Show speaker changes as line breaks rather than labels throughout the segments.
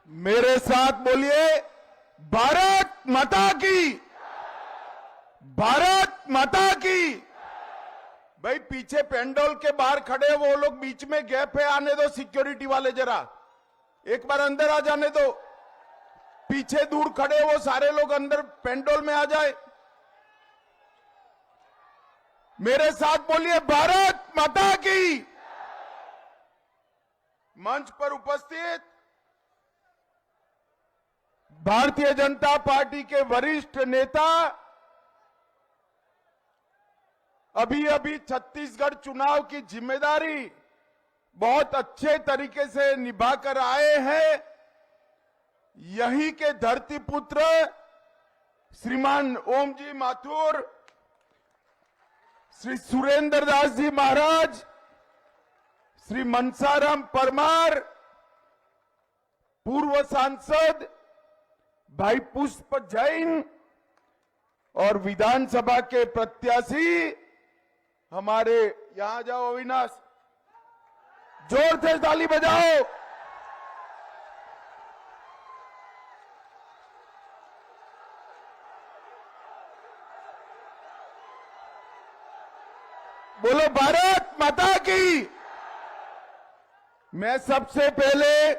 मेरे साथ बोलिए, भारत माता की, भारत माता की। भाई पीछे पेंडोल के बाहर खड़े वो लोग बीच में गैप है, आने दो सिक्योरिटी वाले, जरा एक बार अंदर आ जाने दो। पीछे दूर खड़े वो सारे लोग अंदर पेंडोल में आ जाए। मेरे साथ बोलिए, भारत माता की। मंच पर उपस्थित भारतीय जनता पार्टी के वरिष्ठ नेता, अभी अभी छत्तीसगढ़ चुनाव की जिम्मेदारी बहुत अच्छे तरीके से निभाकर आए हैं, यहीं के धरती पुत्र श्रीमान ओम जी माथुर, श्री सुरेंद्र दास जी महाराज, श्री मनसाराम परमार, पूर्व सांसद भाई पुष्प जैन और विधानसभा के प्रत्याशी हमारे, यहां जाओ अविनाश, जोर से ताली बजाओ। बोलो भारत माता की। मैं सबसे पहले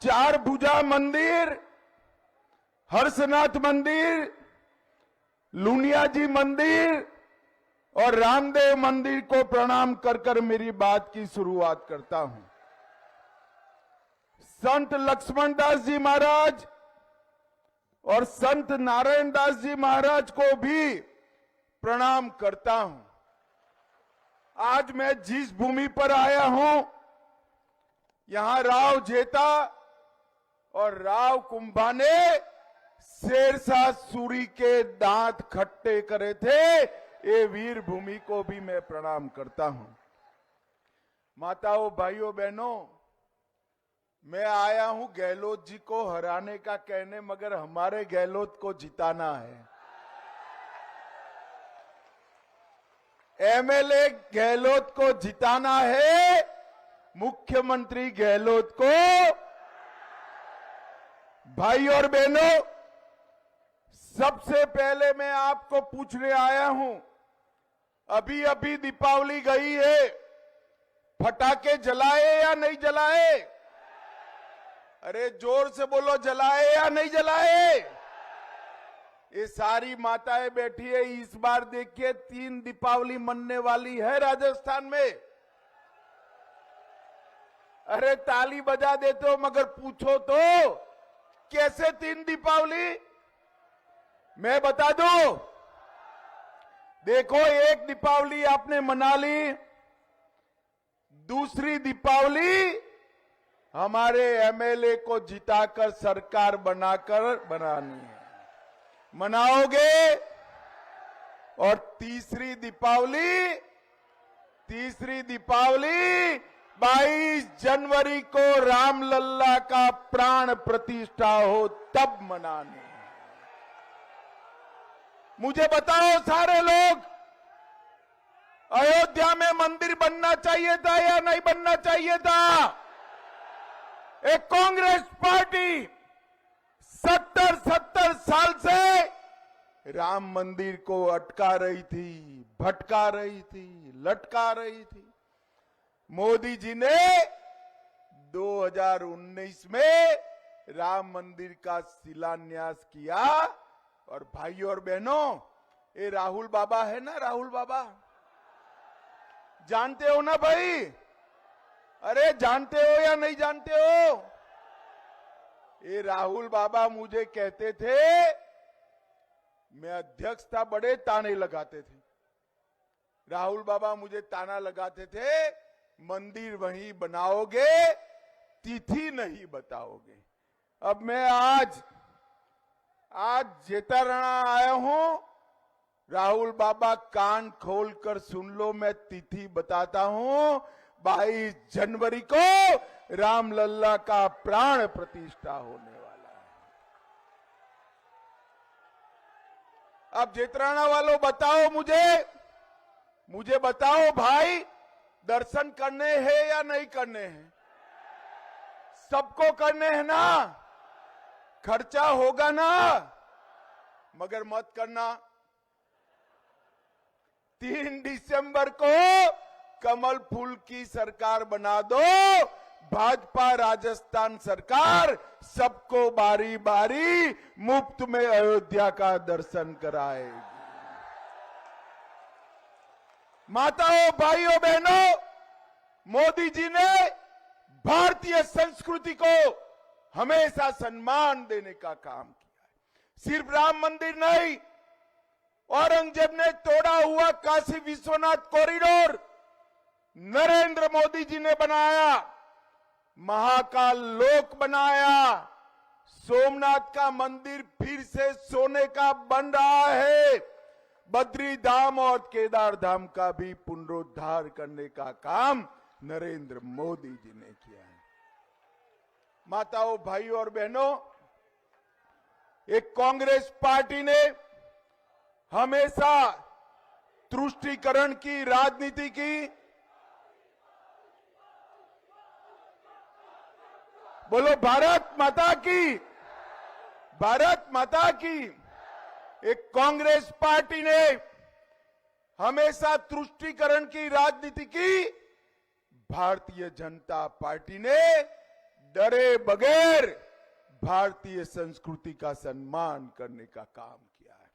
चार भुजा मंदिर, हर्षनाथ मंदिर, लुनिया जी मंदिर और रामदेव मंदिर को प्रणाम कर कर मेरी बात की शुरुआत करता हूं। संत लक्ष्मण दास जी महाराज और संत नारायण दास जी महाराज को भी प्रणाम करता हूं। आज मैं जिस भूमि पर आया हूं, यहां राव जेता और राव कुंभा ने शेरशाह सूरी के दांत खट्टे करे थे, ये वीर भूमि को भी मैं प्रणाम करता हूं। माताओं, भाइयों, बहनों, मैं आया हूं गहलोत जी को हराने का कहने, मगर हमारे गहलोत को जिताना है। एमएलए गहलोत को जिताना है, मुख्यमंत्री गहलोत को। भाई और बहनों, सबसे पहले मैं आपको पूछने आया हूं, अभी अभी दीपावली गई है, फटाके जलाए या नहीं जलाए? अरे जोर से बोलो, जलाए या नहीं जलाए? ये सारी माताएं बैठी है, इस बार देखिए 3 दीपावली मनने वाली है राजस्थान में। अरे ताली बजा देते हो, मगर पूछो तो कैसे 3 दीपावली? मैं बता दूं, देखो, एक दीपावली आपने मना ली, दूसरी दीपावली हमारे एमएलए को जिताकर सरकार बनाकर बनानी है, मनाओगे। और तीसरी दीपावली 22 जनवरी को रामलल्ला का प्राण प्रतिष्ठा हो तब मनानी है। मुझे बताओ सारे लोग, अयोध्या में मंदिर बनना चाहिए था या नहीं बनना चाहिए था? एक कांग्रेस पार्टी 70 साल से राम मंदिर को अटका रही थी, भटका रही थी, लटका रही थी। मोदी जी ने 2019 में राम मंदिर का शिलान्यास किया। और भाइयों और बहनों, ये राहुल बाबा है ना, राहुल बाबा जानते हो ना भाई? अरे जानते हो या नहीं जानते हो? ये राहुल बाबा मुझे कहते थे, मैं अध्यक्ष था, बड़े ताने लगाते थे। राहुल बाबा मुझे ताना लगाते थे, मंदिर वहीं बनाओगे, तिथि नहीं बताओगे। अब मैं आज जेताराणा आया हूं, राहुल बाबा कान खोलकर सुन लो, मैं तिथि बताता हूं। 22 जनवरी को रामलल्ला का प्राण प्रतिष्ठा होने वाला है। अब जेतराणा वालों बताओ, मुझे बताओ भाई, दर्शन करने हैं या नहीं करने हैं? सबको करने हैं ना, खर्चा होगा ना, मगर मत करना। 3 दिसंबर को कमल फूल की सरकार बना दो, भाजपा राजस्थान सरकार सबको बारी बारी मुफ्त में अयोध्या का दर्शन कराएगी। माताओं, भाइयों, बहनों, मोदी जी ने भारतीय संस्कृति को हमेशा सम्मान देने का काम किया है। सिर्फ राम मंदिर नहीं, औरंगजेब ने तोड़ा हुआ काशी विश्वनाथ कॉरिडोर नरेंद्र मोदी जी ने बनाया, महाकाल लोक बनाया, सोमनाथ का मंदिर फिर से सोने का बन रहा है, बद्री धाम और केदार धाम का भी पुनरुद्धार करने का काम नरेंद्र मोदी जी ने किया है। माताओं, भाइयों और बहनों, एक कांग्रेस पार्टी ने हमेशा तुष्टीकरण की राजनीति की। बोलो भारत माता की, भारत माता की। एक कांग्रेस पार्टी ने हमेशा तुष्टीकरण की राजनीति की, भारतीय जनता पार्टी ने डरे बगैर भारतीय संस्कृति का सम्मान करने का काम किया है।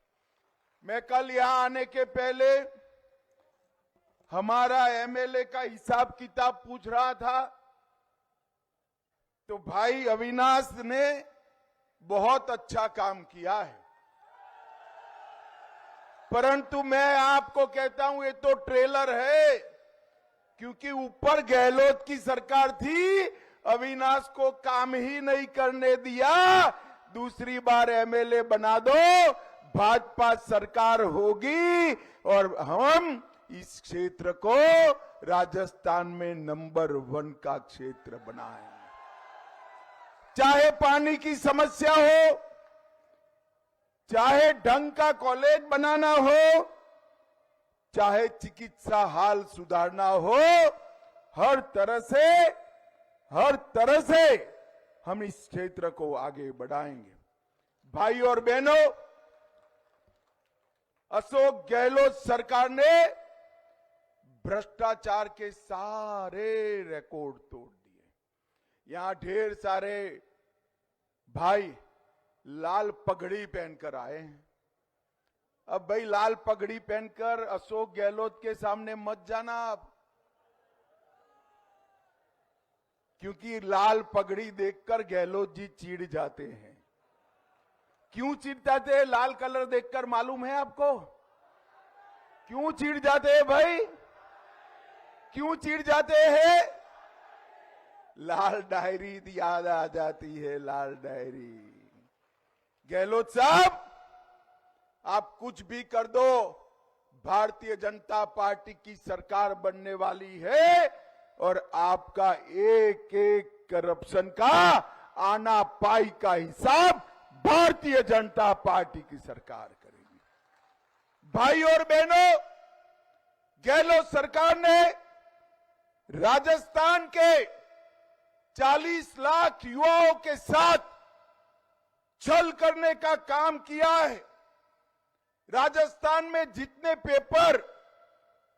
मैं कल यहां आने के पहले हमारा एमएलए का हिसाब किताब पूछ रहा था, तो भाई अविनाश ने बहुत अच्छा काम किया है, परंतु मैं आपको कहता हूं ये तो ट्रेलर है, क्योंकि ऊपर गहलोत की सरकार थी, अविनाश को काम ही नहीं करने दिया। दूसरी बार एमएलए बना दो, भाजपा सरकार होगी और हम इस क्षेत्र को राजस्थान में नंबर 1 का क्षेत्र बनाएंगे। चाहे पानी की समस्या हो, चाहे ढंग का कॉलेज बनाना हो, चाहे चिकित्सा हाल सुधारना हो, हर तरह से हम इस क्षेत्र को आगे बढ़ाएंगे। भाई और बहनों, अशोक गहलोत सरकार ने भ्रष्टाचार के सारे रिकॉर्ड तोड़ दिए। यहां ढेर सारे भाई लाल पगड़ी पहनकर आए हैं। अब भाई लाल पगड़ी पहनकर अशोक गहलोत के सामने मत जाना आप, क्योंकि लाल पगड़ी देखकर गहलोत जी चिढ़ जाते हैं। क्यों चिढ़ जाते हैं? लाल कलर देखकर मालूम है आपको क्यों चिढ़ जाते हैं भाई? क्यों चिढ़ जाते हैं? लाल डायरी याद आ जाती है, लाल डायरी। गहलोत साहब, आप कुछ भी कर दो, भारतीय जनता पार्टी की सरकार बनने वाली है और आपका एक एक करप्शन का आना पाई का हिसाब भारतीय जनता पार्टी की सरकार करेगी। भाई और बहनों, गहलोत सरकार ने राजस्थान के 40 लाख युवाओं के साथ छल करने का काम किया है। राजस्थान में जितने पेपर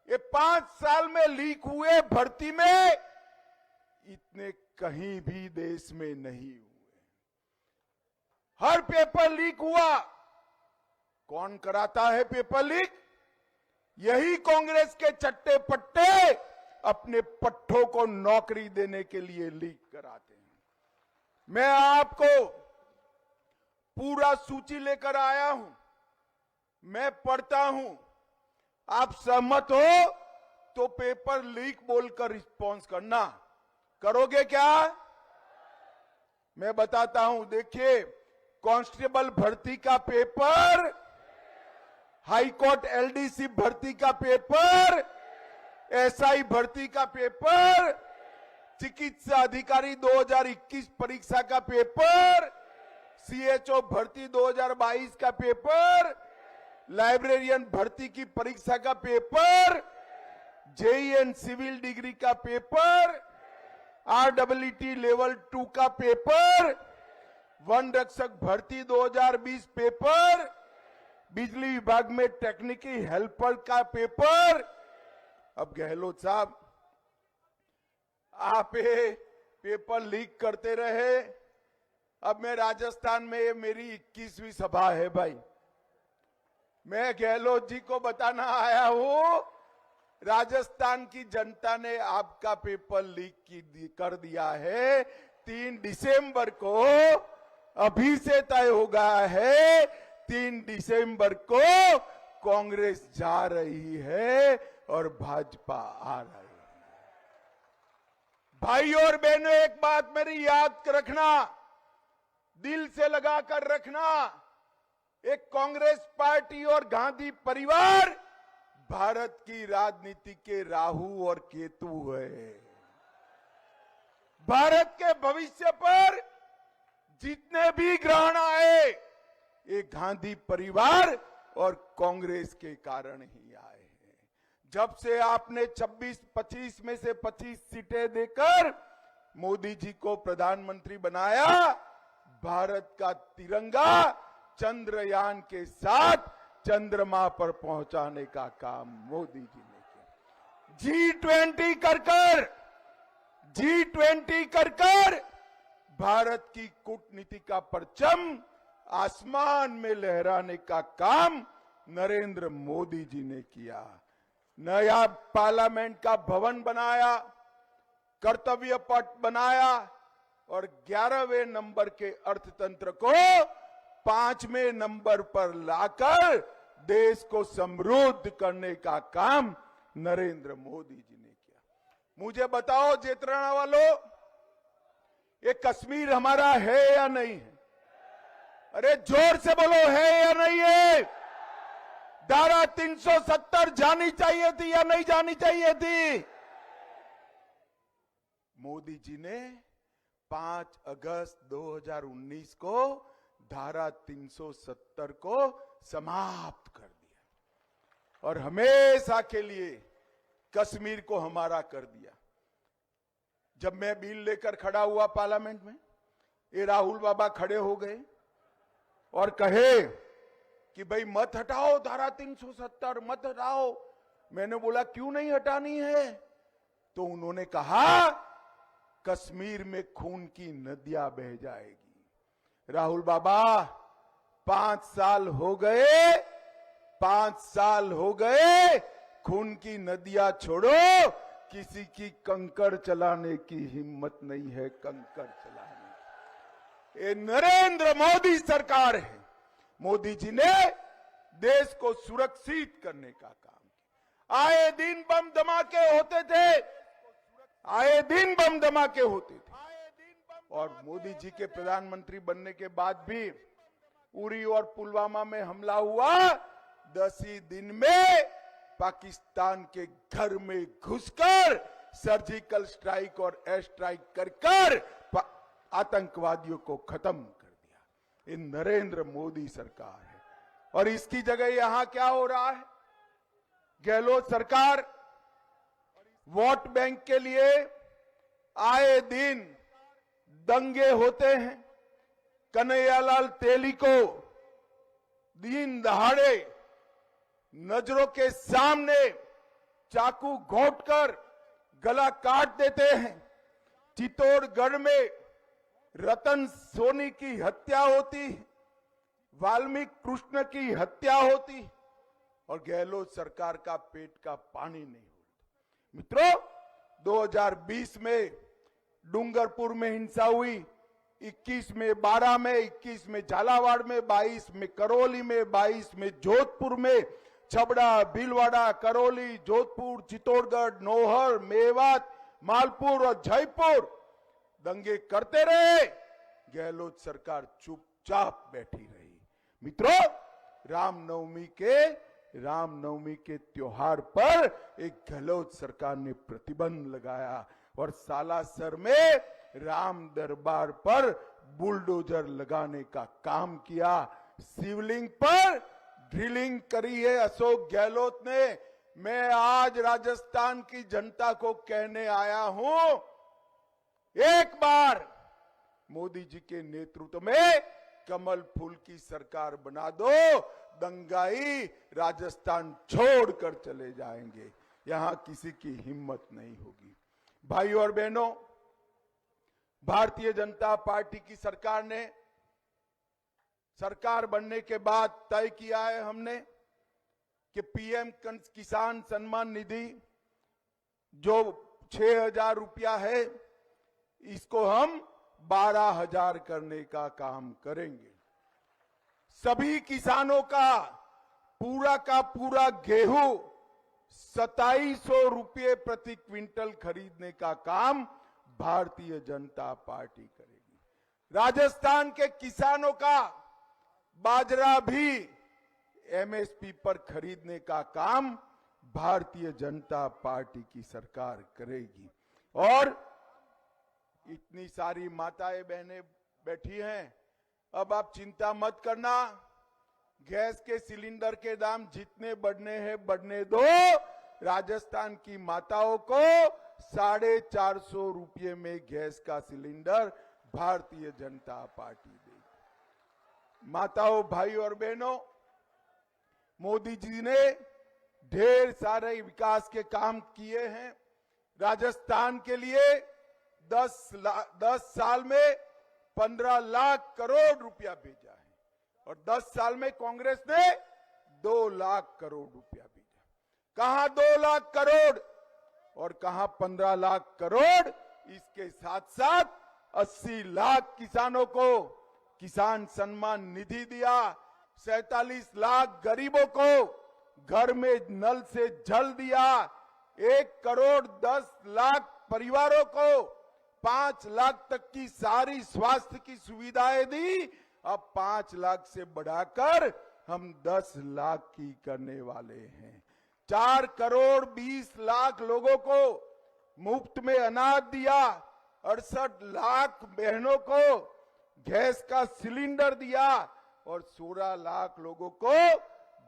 ये 5 साल में लीक हुए भर्ती में, इतने कहीं भी देश में नहीं हुए। हर पेपर लीक हुआ। कौन कराता है पेपर लीक? यही कांग्रेस के चट्टे पट्टे अपने पट्टों को नौकरी देने के लिए लीक कराते हैं। मैं आपको पूरा सूची लेकर आया हूं, मैं पढ़ता हूं। आप सहमत हो तो पेपर लीक बोलकर रिस्पॉन्स करना। करोगे क्या? मैं बताता हूं। देखिए, कांस्टेबल भर्ती का पेपर, हाई कोर्ट एलडीसी भर्ती का पेपर, एसआई भर्ती का पेपर, चिकित्सा अधिकारी 2021 परीक्षा का पेपर, सीएचओ भर्ती 2022 का पेपर, लाइब्रेरियन भर्ती की परीक्षा का पेपर, जेईएन सिविल डिग्री का पेपर, REET लेवल 2 का पेपर, वन रक्षक भर्ती 2020 पेपर, बिजली विभाग में टेक्निकल हेल्पर का पेपर। अब गहलोत साहब, आप ये पेपर लीक करते रहे। अब मैं राजस्थान में, ये मेरी 21वीं सभा है भाई। मैं गहलोत जी को बताना आया हूं, राजस्थान की जनता ने आपका पेपर लीक कर दिया है। 3 दिसंबर को अभी से तय हो गया है, 3 दिसंबर को कांग्रेस जा रही है और भाजपा आ रही है। भाई और बहनों, एक बात मेरी याद रखना, दिल से लगाकर रखना, एक कांग्रेस पार्टी और गांधी परिवार भारत की राजनीति के राहु और केतु है। भारत के भविष्य पर जितने भी ग्रहण आए, ये गांधी परिवार और कांग्रेस के कारण ही आए हैं। जब से आपने 25 में से 25 सीटें देकर मोदी जी को प्रधानमंत्री बनाया, भारत का तिरंगा चंद्रयान के साथ चंद्रमा पर पहुंचाने का काम मोदी जी ने किया। G20 कर भारत की कूटनीति का परचम आसमान में लहराने का काम नरेंद्र मोदी जी ने किया। नया पार्लियामेंट का भवन बनाया, कर्तव्य पथ बनाया और 11वें नंबर के अर्थतंत्र को 5वें नंबर पर लाकर देश को समृद्ध करने का काम नरेंद्र मोदी जी ने किया। मुझे बताओ जेतराना वालों, ये कश्मीर हमारा है या नहीं है? अरे जोर से बोलो, है या नहीं है? धारा 370 जानी चाहिए थी या नहीं जानी चाहिए थी? मोदी जी ने 5 अगस्त 2019 को धारा 370 को समाप्त कर दिया और हमेशा के लिए कश्मीर को हमारा कर दिया। जब मैं बिल लेकर खड़ा हुआ पार्लियामेंट में, ये राहुल बाबा खड़े हो गए और कहे कि भाई मत हटाओ धारा 370, मत हटाओ। मैंने बोला क्यों नहीं हटानी है? तो उन्होंने कहा कश्मीर में खून की नदियां बह जाएगी। राहुल बाबा, 5 साल हो गए, 5 साल हो गए, खून की नदियां छोड़ो, किसी की कंकड़ चलाने की हिम्मत नहीं है। कंकड़ चलाने ये नरेंद्र मोदी सरकार है। मोदी जी ने देश को सुरक्षित करने का काम किया। आए दिन बम धमाके होते थे, आए दिन बम धमाके होते थे और मोदी जी के प्रधानमंत्री बनने के बाद भी उरी और पुलवामा में हमला हुआ। 10 ही दिन में पाकिस्तान के घर में घुसकर सर्जिकल स्ट्राइक और एयर स्ट्राइक कर आतंकवादियों को खत्म कर दिया। ये नरेंद्र मोदी सरकार है। और इसकी जगह यहां क्या हो रहा है? गहलोत सरकार वोट बैंक के लिए आए दिन दंगे होते हैं। कन्हैयालाल तेली को दिन दहाड़े नजरों के सामने चाकू घोंटकर गला काट देते हैं। चित्तौड़गढ़ में रतन सोनी की हत्या होती, वाल्मीकि कृष्ण की हत्या होती और गहलोत सरकार का पेट का पानी नहीं होता। मित्रों, 2020 में डूंगरपुर में हिंसा हुई, 21 में 12 में, 21 में झालावाड़ में, 22 में करौली में, 22 में जोधपुर में, छबड़ा, भीलवाड़ा, करौली, जोधपुर, चित्तौड़गढ़, नौहर, मेवात, मालपुर और जयपुर दंगे करते रहे। गहलोत सरकार चुपचाप बैठी रही। मित्रों, रामनवमी के त्योहार पर एक गहलोत सरकार ने प्रतिबंध लगाया और सालासर में राम दरबार पर बुलडोजर लगाने का काम किया। शिवलिंग पर ड्रिलिंग करी है अशोक गहलोत ने। मैं आज राजस्थान की जनता को कहने आया हूं, एक बार मोदी जी के नेतृत्व में कमल फूल की सरकार बना दो, दंगाई राजस्थान छोड़कर चले जाएंगे। यहां किसी की हिम्मत नहीं होगी। भाइयों और बहनों, भारतीय जनता पार्टी की सरकार ने सरकार बनने के बाद तय किया है हमने कि पीएम किसान सम्मान निधि जो 6,000 रुपया है, इसको हम 12,000 करने का काम करेंगे। सभी किसानों का पूरा गेहूं 2700 रुपये प्रति क्विंटल खरीदने का काम भारतीय जनता पार्टी करेगी। राजस्थान के किसानों का बाजरा भी एमएसपी पर खरीदने का काम भारतीय जनता पार्टी की सरकार करेगी। और इतनी सारी माताएं बहनें बैठी हैं, अब आप चिंता मत करना, गैस के सिलेंडर के दाम जितने बढ़ने हैं बढ़ने दो। राजस्थान की माताओं को 450 रुपये में गैस का सिलेंडर भारतीय जनता पार्टी देगी। माताओं, भाइयों और बहनों, मोदी जी ने ढेर सारे विकास के काम किए हैं। राजस्थान के लिए 10 साल में 15 लाख करोड़ रुपया भेजा है और 10 साल में कांग्रेस ने 2 लाख करोड़ रुपया भेजा। कहां 2 लाख करोड़ और कहां 15 लाख करोड़। इसके साथ साथ 80 लाख किसानों को किसान सम्मान निधि दिया, 47 लाख गरीबों को घर में नल से जल दिया, 1 करोड़ 10 लाख परिवारों को 5 लाख तक की सारी स्वास्थ्य की सुविधाएं दी। अब 5 लाख से बढ़ाकर हम 10 लाख की करने वाले हैं। 4 करोड़ 20 लाख लोगों को मुफ्त में अनाज दिया, 68 लाख बहनों को गैस का सिलेंडर दिया और 16 लाख लोगों को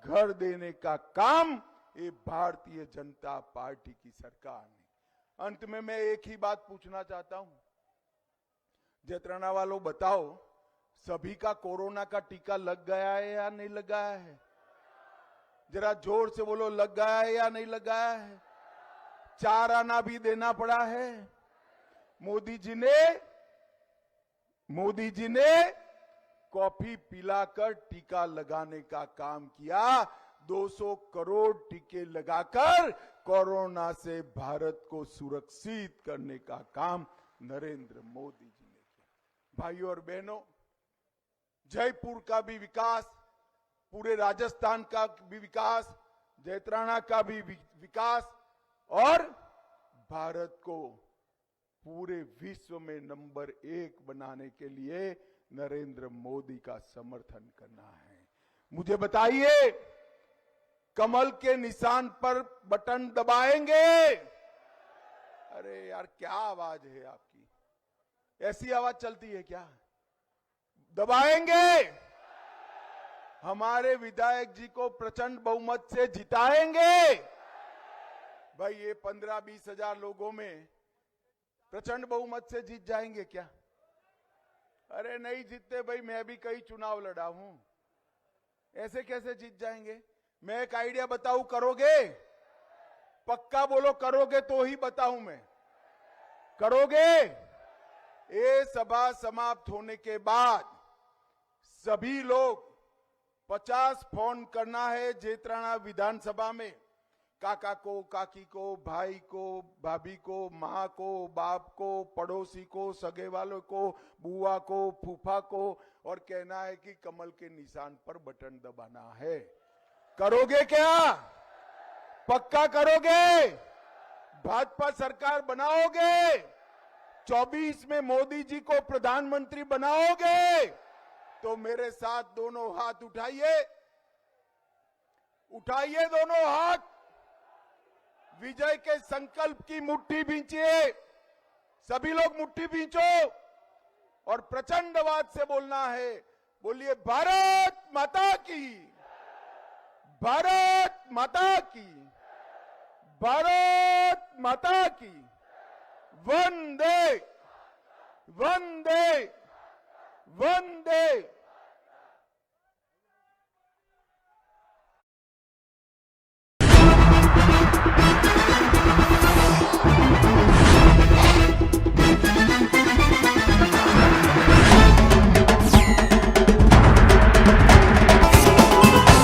घर देने का काम ये भारतीय जनता पार्टी की सरकार ने। अंत में मैं एक ही बात पूछना चाहता हूं, जतराना वालों बताओ, सभी का कोरोना का टीका लग गया है या नहीं लगा है? जरा जोर से बोलो, लग गया है या नहीं लगा है? 4 आना भी देना पड़ा है। मोदी जी ने कॉफी पिलाकर टीका लगाने का काम किया। 200 करोड़ टीके लगाकर कोरोना से भारत को सुरक्षित करने का काम नरेंद्र मोदी जी ने किया। भाइयों और बहनों, जयपुर का भी विकास, पूरे राजस्थान का भी विकास, जैतराना का भी विकास और भारत को पूरे विश्व में नंबर 1 बनाने के लिए नरेंद्र मोदी का समर्थन करना है। मुझे बताइए, कमल के निशान पर बटन दबाएंगे? अरे यार, क्या आवाज है आपकी? ऐसी आवाज चलती है क्या? दबाएंगे? हमारे विधायक जी को प्रचंड बहुमत से जिताएंगे? भाई, ये 15-20 हजार लोगों में प्रचंड बहुमत से जीत जाएंगे क्या? अरे नहीं जीतते भाई, मैं भी कई चुनाव लड़ा हूं। ऐसे कैसे जीत जाएंगे? मैं एक आइडिया बताऊं, करोगे? पक्का बोलो, करोगे तो ही बताऊं मैं। करोगे? ये सभा समाप्त होने के बाद सभी लोग 50 फोन करना है जैतराना विधानसभा में। काका को, काकी को, भाई को, भाभी को, माँ को, बाप को, पड़ोसी को, सगे वालों को, बुआ को, फूफा को, और कहना है कि कमल के निशान पर बटन दबाना है। करोगे क्या? पक्का करोगे? भाजपा सरकार बनाओगे? 24 में मोदी जी को प्रधानमंत्री बनाओगे? तो मेरे साथ दोनों हाथ उठाइए, उठाइए दोनों हाथ, विजय के संकल्प की मुट्ठी भींचिए। सभी लोग मुट्ठी भींचो और प्रचंड आवाज से बोलना है। बोलिए, भारत माता की, भारत माता की, भारत माता की, वंदे वंदे वंदे